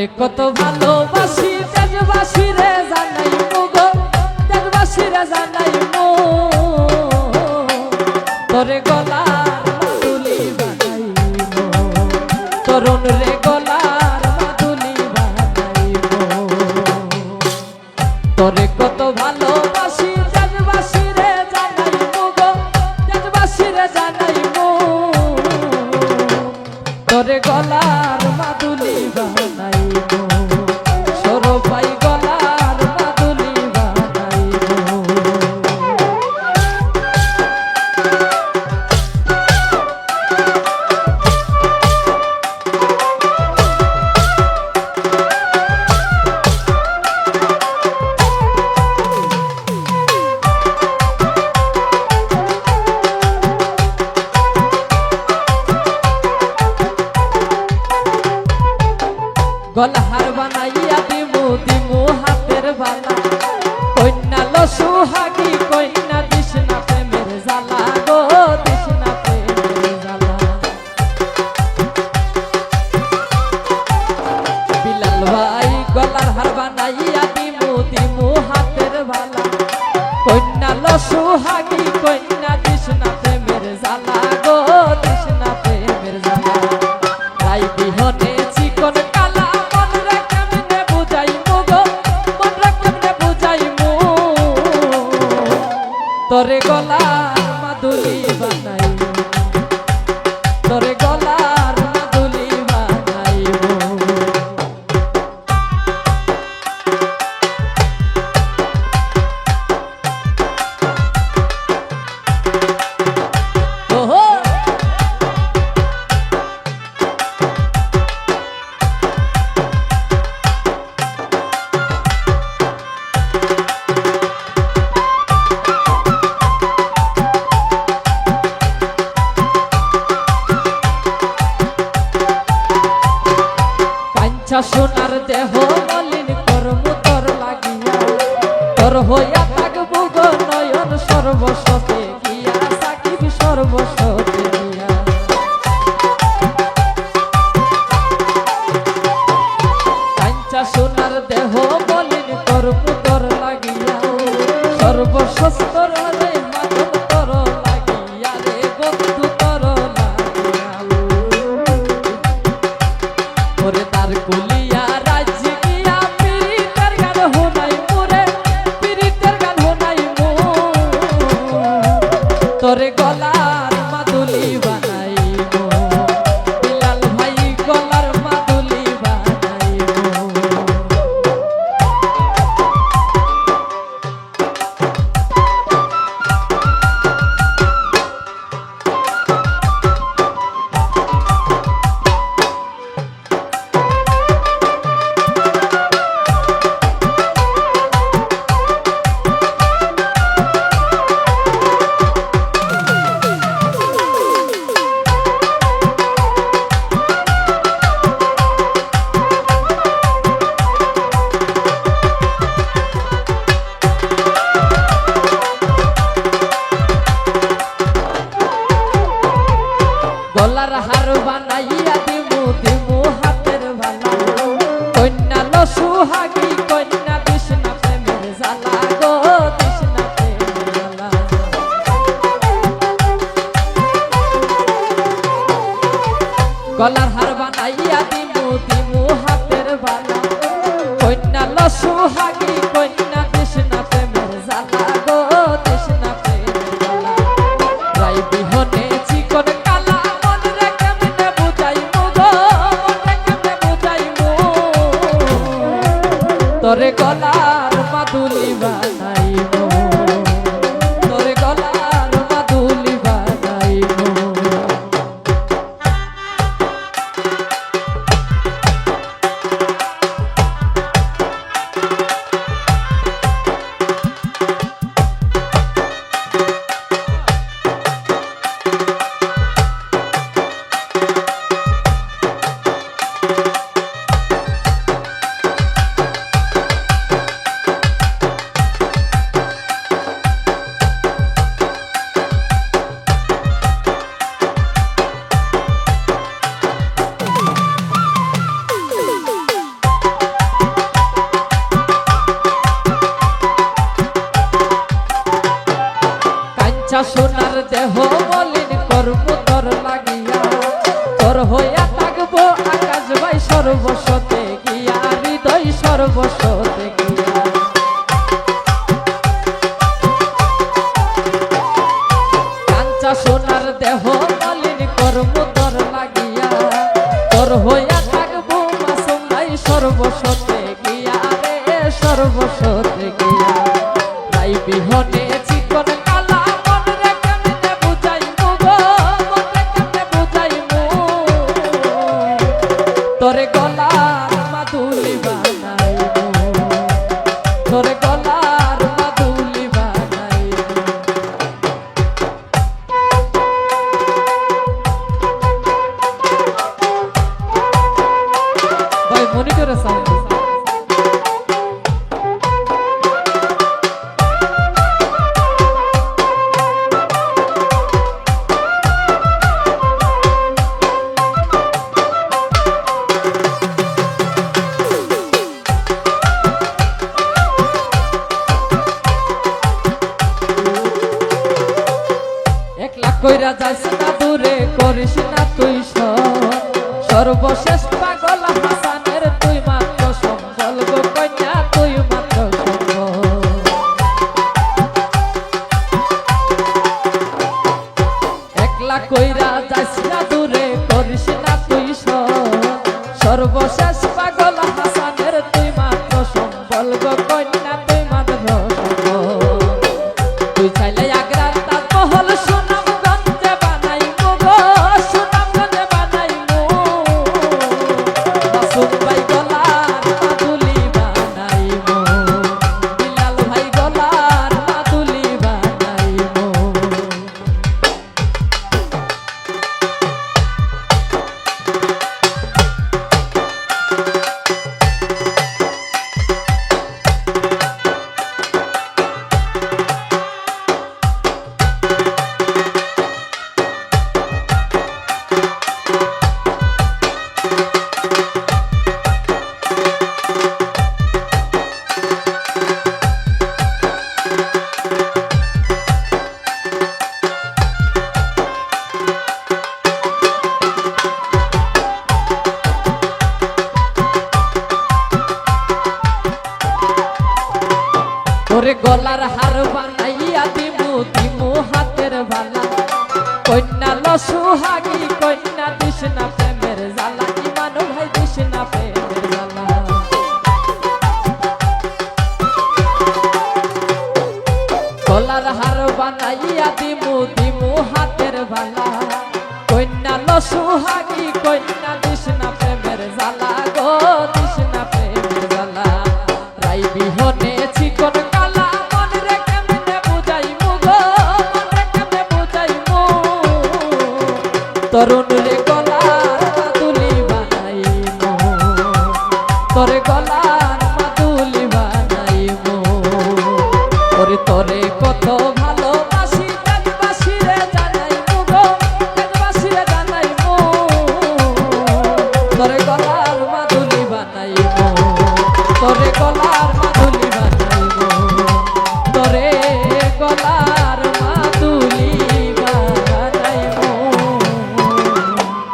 তোরে কত ভালোবাসি দেশবাসী রে জানাই গো, দেশবাসী রে জানাই মো, তোরে গলার মাদুলি বানাই মো, তরুণ রে গলার মাদুলি বানাই মো। তোরে কত ভালোবাসি দেশবাসী রে জানাই গো, দেশবাসী রে জানাই মো, তোরে গলার মাদুলি বানাই মো, সরপাই গলার মাদুলি বানাই মো। গলহার বানাইয়া দিমু দিমু হাতের বালা, কন্যা লো সুহাগী কন্যা দিস না প্রেমের জ্বালা গো, দিস না প্রেমের জ্বালা। বিলাল ভাই গলার হার বানাইয়া দিমু দিমু হাতের বালা, কন্যা লো সুহাগী কন্যা দিস না প্রেমের জ্বালা গো, দিস না প্রেমের জ্বালা। রাই বিহনে চিকন কালা তোরে গলার মাদুলি বানাই, তোরে গলার মাদুলি বানাইব। ওহো সোনার দেহ মলিন করমু তোর লাগিয়া, তোর হইয়া থাকবো গো নয়ন সর্বস্বতে গিয়া, সাকিব সর্বস্বতে গিয়া। কাঞ্চা সোনার দেহ মলিন করমু তোর লাগিয়া, সর্বস্বস্ত রে মাধব তোর লাগিয়া রে বন্ধু তোর লাগিয়া। ওরে তার কুলিয়া রাজ্য গিয়া পীড়িতের গান হোনাই মোরে, পীড়িতের গান হোনাই মো, তোরে গলার মাদুলি বানাই মো, বিলাল ভাই গলার মাদুলি বানাই মো। গলার হার বানাইয়া দিমু দিমু হাতের বালা, কন্যা লো সুহাগী কন্যা দিস না প্রেমের জ্বালা গো, দিস না প্রেমের জ্বালা। গলার হার বানাইয়া দিমু দিমু হাতের বালা, কন্যা লো সুহাগী কন্যা দিস না প্রেমের জ্বালা গো, দিস না প্রেমের জ্বালা। রাই বিহনে চিকন কালা তোরে গলার মাদুলি বানাইব, তোরে গলার মাদুলি বানাইব। সর্বস্বতে গিয়া হৃদয় সর্বস্বতে গিয়া কাঞ্চা সোনার দেহ মলিন কর্ম তোর লাগিয়া তোর হইয়া থাকবো মাসুম ভাই সর্বস্বতে গিয়া রে সর্বস্বতে গিয়া তাই বিহনে চিকন কালা মন রে কেমনে বুঝাইমু গো মন রে কেমনে বুঝাইমু তোরে গলার মাদুলি বানাইমু তোরে গলার মাদুলি বানাইমু ভাই মনিটরে সাউন্ড কইরা যাইস না দূরে করিস না তুই সর্বশেষ পাগল হাসানের তুই মাত্র সম্বল গো কন্যা তুই মাত্র সম্বল একলা কইরা যাইস না দূরে করিস না তুই সর্বশেষ পাগল হাসানের তুই মাত্র সম্বল গো কন্যা তুই মাত্র সম্বল তুই চাইলে আগ্রার তাজমহল সোনা ওরে গলার হার বানাইয়া দিমু দিমু হাতের বালা কন্যা লসুহাগি কন্যা দিস না প্রেমের জ্বালা ইমান ভাই দিস না প্রেমের জ্বালা গলার হার বানাইয়া দিমু দিমু হাতের বালা কন্যা লসুহাগি